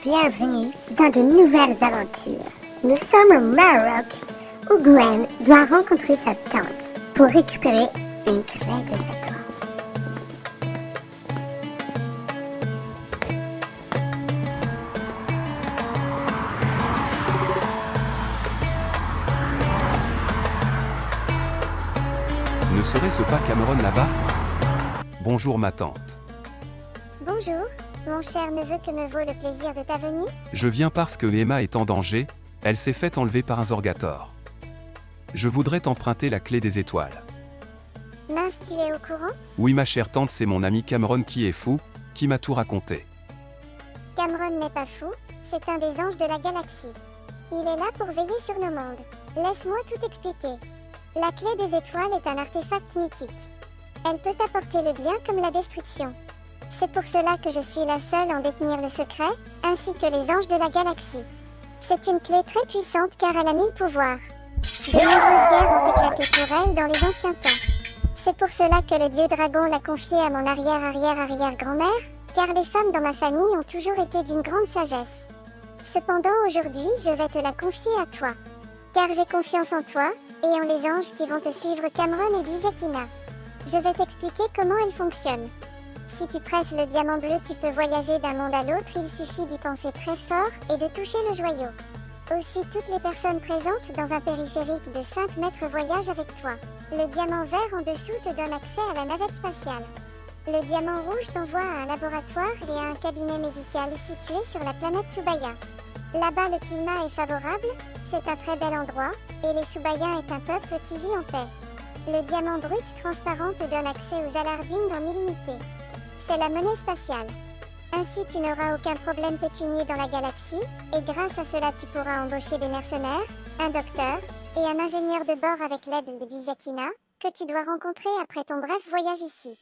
Bienvenue dans de nouvelles aventures. Nous sommes au Maroc où Gwen doit rencontrer sa tante pour récupérer une clé des étoiles. Ne serait-ce pas Cameron là-bas? Bonjour ma tante. Bonjour, mon cher neveu, que me vaut le plaisir de ta venue? Je viens parce que Emma est en danger, elle s'est fait enlever par un Zorgator. Je voudrais t'emprunter la clé des étoiles. Mince, tu es au courant? Oui ma chère tante, c'est mon ami Cameron qui est fou, qui m'a tout raconté. Cameron n'est pas fou, c'est un des anges de la galaxie. Il est là pour veiller sur nos mondes. Laisse-moi tout expliquer. La clé des étoiles est un artefact mythique. Elle peut apporter le bien comme la destruction. C'est pour cela que je suis la seule à en détenir le secret, ainsi que les anges de la galaxie. C'est une clé très puissante car elle a 1000 pouvoirs. De nombreuses guerres ont éclaté pour elle dans les anciens temps. C'est pour cela que le dieu dragon l'a confiée à mon arrière-arrière-arrière-grand-mère, car les femmes dans ma famille ont toujours été d'une grande sagesse. Cependant aujourd'hui je vais te la confier à toi. Car j'ai confiance en toi, et en les anges qui vont te suivre, Cameron et Diziakina. Je vais t'expliquer comment elle fonctionne. Si tu presses le diamant bleu, tu peux voyager d'un monde à l'autre, il suffit d'y penser très fort et de toucher le joyau. Aussi, toutes les personnes présentes dans un périphérique de 5 mètres voyagent avec toi. Le diamant vert en dessous te donne accès à la navette spatiale. Le diamant rouge t'envoie à un laboratoire et à un cabinet médical situé sur la planète Subaya. Là-bas, le climat est favorable, c'est un très bel endroit, et les Subayens est un peuple qui vit en paix. Le diamant brut transparent te donne accès aux alardines en illimité. C'est la monnaie spatiale. Ainsi, tu n'auras aucun problème pécunier dans la galaxie, et grâce à cela, tu pourras embaucher des mercenaires, un docteur, et un ingénieur de bord avec l'aide de Diziakina, que tu dois rencontrer après ton bref voyage ici.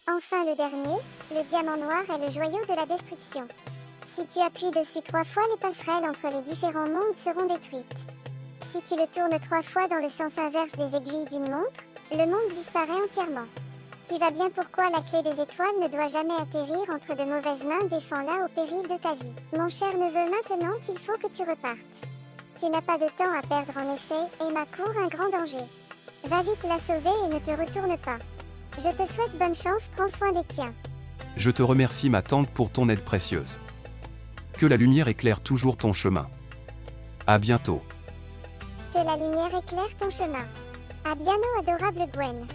Enfin, le dernier, le diamant noir est le joyau de la destruction. Si tu appuies dessus 3 fois, les passerelles entre les différents mondes seront détruites. Si tu le tournes 3 fois dans le sens inverse des aiguilles d'une montre, le monde disparaît entièrement. Tu vas bien pourquoi la clé des étoiles ne doit jamais atterrir entre de mauvaises mains, défends-la au péril de ta vie. Mon cher neveu, maintenant il faut que tu repartes. Tu n'as pas de temps à perdre en effet, Emma court un grand danger. Va vite la sauver et ne te retourne pas. Je te souhaite bonne chance, prends soin des tiens. Je te remercie ma tante pour ton aide précieuse. Que la lumière éclaire toujours ton chemin. À bientôt. Que la lumière éclaire ton chemin. À bientôt, adorable Gwen.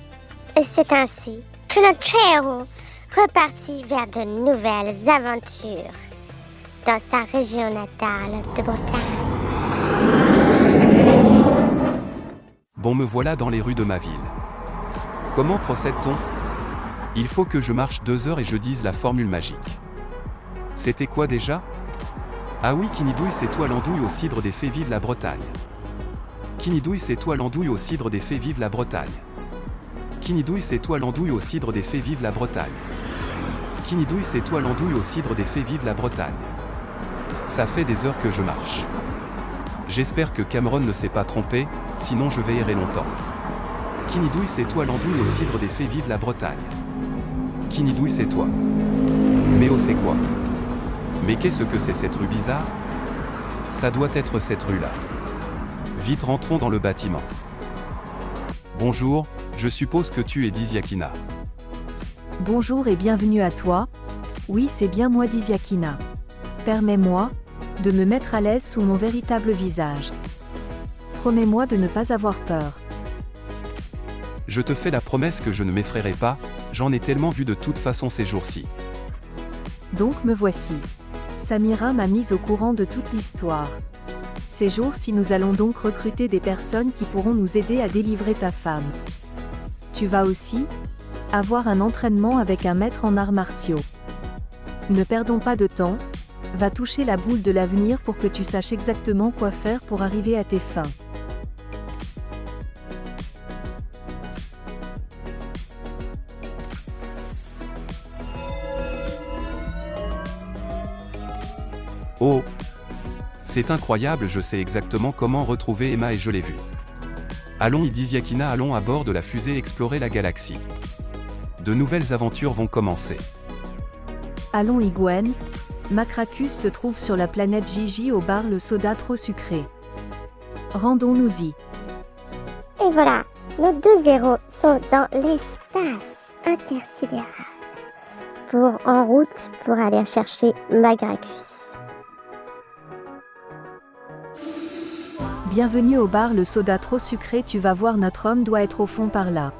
Et c'est ainsi que notre héros repartit vers de nouvelles aventures dans sa région natale de Bretagne. Bon, me voilà dans les rues de ma ville. Comment procède-t-on? Il faut que je marche 2 heures et je dise la formule magique. C'était quoi déjà? Ah oui, Kinidouille, c'est toi l'andouille au cidre des fées, vive la Bretagne. Kinidouille, c'est toi l'andouille au cidre des fées, vive la Bretagne. Kinidouille, c'est toi l'andouille au cidre des fées, vive la Bretagne. Kinidouille, c'est toi l'andouille au cidre des fées, vive la Bretagne. Ça fait des heures que je marche. J'espère que Cameron ne s'est pas trompé, sinon je vais errer longtemps. Kinidouille, c'est toi l'andouille au cidre des fées, vive la Bretagne. Kinidouille, c'est toi. Mais oh, c'est quoi? Mais qu'est-ce que c'est cette rue bizarre? Ça doit être cette rue-là. Vite, rentrons dans le bâtiment. Bonjour, je suppose que tu es Diziakina. Bonjour et bienvenue à toi. Oui, c'est bien moi, Diziakina. Permets-moi de me mettre à l'aise sous mon véritable visage. Promets-moi de ne pas avoir peur. Je te fais la promesse que je ne m'effraierai pas, j'en ai tellement vu de toute façon ces jours-ci. Donc me voici. Samira m'a mise au courant de toute l'histoire. Ces jours-ci, nous allons donc recruter des personnes qui pourront nous aider à délivrer ta femme. Tu vas aussi avoir un entraînement avec un maître en arts martiaux. Ne perdons pas de temps, va toucher la boule de l'avenir pour que tu saches exactement quoi faire pour arriver à tes fins. Oh! C'est incroyable, je sais exactement comment retrouver Emma et je l'ai vue. Allons, Diziakina, allons à bord de la fusée explorer la galaxie. De nouvelles aventures vont commencer. Allons, Gwen, Macracus se trouve sur la planète Gigi au bar Le Soda trop sucré. Rendons-nous-y. Et voilà, nos deux héros sont dans l'espace intersidéral. En route pour aller chercher Macracus. Bienvenue au bar Le Soda trop sucré, tu vas voir, notre homme doit être au fond par là.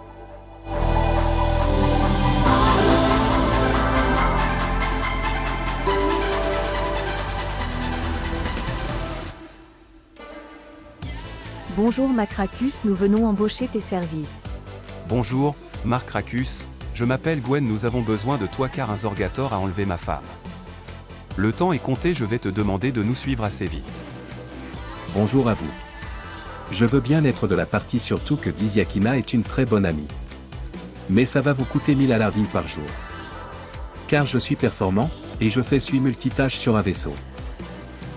Bonjour Macracus, nous venons embaucher tes services. Bonjour, Macracus, je m'appelle Gwen, nous avons besoin de toi car un Zorgator a enlevé ma femme. Le temps est compté, je vais te demander de nous suivre assez vite. Bonjour à vous. Je veux bien être de la partie, surtout que Diziakima est une très bonne amie. Mais ça va vous coûter 1000 alardines par jour. Car je suis performant, et je suis multitâche sur un vaisseau.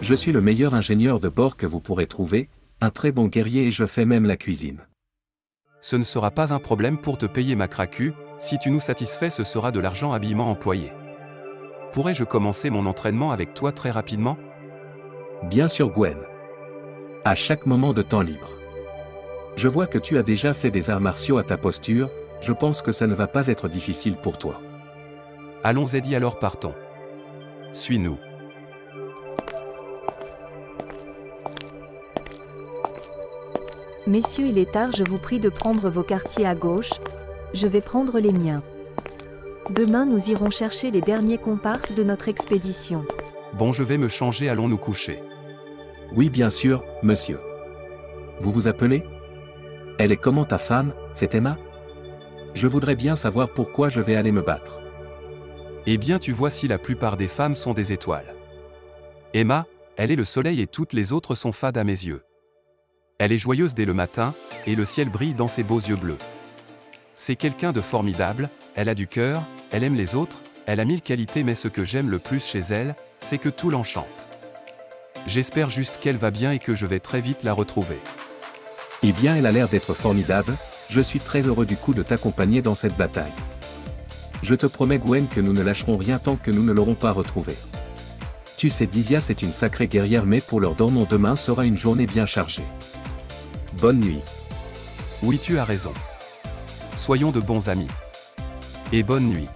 Je suis le meilleur ingénieur de bord que vous pourrez trouver, un très bon guerrier et je fais même la cuisine. Ce ne sera pas un problème pour te payer Macracus, si tu nous satisfais ce sera de l'argent habillement employé. Pourrais-je commencer mon entraînement avec toi très rapidement? Bien sûr Gwen. À chaque moment de temps libre. Je vois que tu as déjà fait des arts martiaux à ta posture, je pense que ça ne va pas être difficile pour toi. Allons Eddie, alors partons. Suis-nous. Messieurs, il est tard, je vous prie de prendre vos quartiers à gauche, je vais prendre les miens. Demain nous irons chercher les derniers comparses de notre expédition. Bon, je vais me changer, allons nous coucher. Oui bien sûr, monsieur. Vous vous appelez? Elle est comment ta femme, c'est Emma? Je voudrais bien savoir pourquoi je vais aller me battre. Eh bien tu vois, si la plupart des femmes sont des étoiles. Emma, elle est le soleil et toutes les autres sont fades à mes yeux. Elle est joyeuse dès le matin, et le ciel brille dans ses beaux yeux bleus. C'est quelqu'un de formidable, elle a du cœur, elle aime les autres, elle a 1000 qualités, mais ce que j'aime le plus chez elle, c'est que tout l'enchante. J'espère juste qu'elle va bien et que je vais très vite la retrouver. Eh bien elle a l'air d'être formidable, je suis très heureux du coup de t'accompagner dans cette bataille. Je te promets Gwen que nous ne lâcherons rien tant que nous ne l'aurons pas retrouvée. Tu sais Dizia c'est une sacrée guerrière, mais pour leur don, demain sera une journée bien chargée. Bonne nuit. Oui, tu as raison. Soyons de bons amis. Et bonne nuit.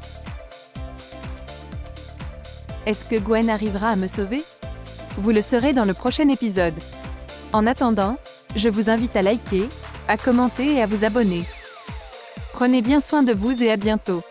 Est-ce que Gwen arrivera à me sauver? Vous le saurez dans le prochain épisode. En attendant, je vous invite à liker, à commenter et à vous abonner. Prenez bien soin de vous et à bientôt.